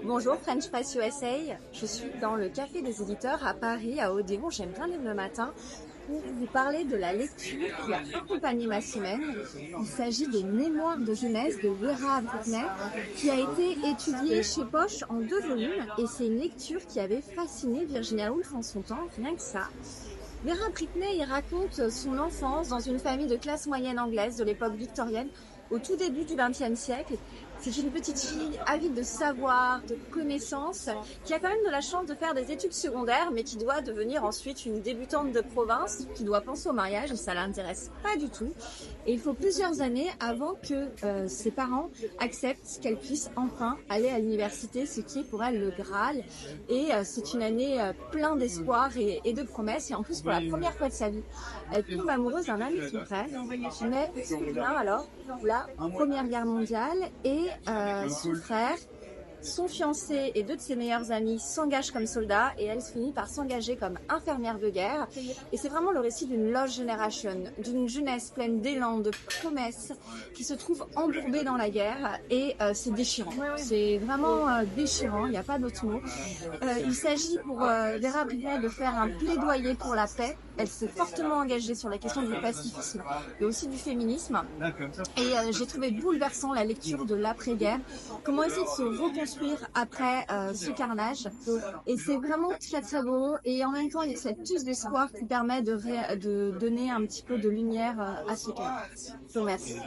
Bonjour French Press USA, je suis dans le Café des éditeurs à Paris, à Odéon. J'aime bien lire le matin pour vous parler de la lecture qui a accompagné ma semaine. Il s'agit des mémoires de jeunesse de Vera Britney qui a été étudiée chez Poche en 2 volumes et c'est une lecture qui avait fasciné Virginia Woolf en son temps, rien que ça. Vera Britney y raconte son enfance dans une famille de classe moyenne anglaise de l'époque victorienne au tout début du XXe siècle. C'est une petite fille avide de savoir, de connaissances, qui a quand même de la chance de faire des études secondaires, mais qui doit devenir ensuite une débutante de province, qui doit penser au mariage et ça l'intéresse pas du tout. Et il faut plusieurs années avant que ses parents acceptent qu'elle puisse enfin aller à l'université, ce qui est pour elle le Graal. Et c'est une année plein d'espoir et de promesses. Et en plus, pour la première fois de sa vie, elle tombe amoureuse d'un ami de son frère. Mais bien alors, la Première Guerre mondiale et son frère, son fiancé et deux de ses meilleurs amis s'engagent comme soldats et elle finit par s'engager comme infirmière de guerre. Et c'est vraiment le récit d'une lost generation, d'une jeunesse pleine d'élan, de promesses, qui se trouve embourbée dans la guerre et c'est déchirant. C'est vraiment déchirant, il n'y a pas d'autre mot. Il s'agit pour Vera Britney de faire un plaidoyer pour la paix. Elle s'est fortement engagée sur la question du pacifisme et aussi du féminisme. Et j'ai trouvé bouleversant la lecture de l'après-guerre, comment essayer de se reconstruire après ce carnage. Et c'est vraiment très très beau. Et en même temps, il y a cette touche d'espoir qui permet de donner un petit peu de lumière à ce cas. Je vous remercie.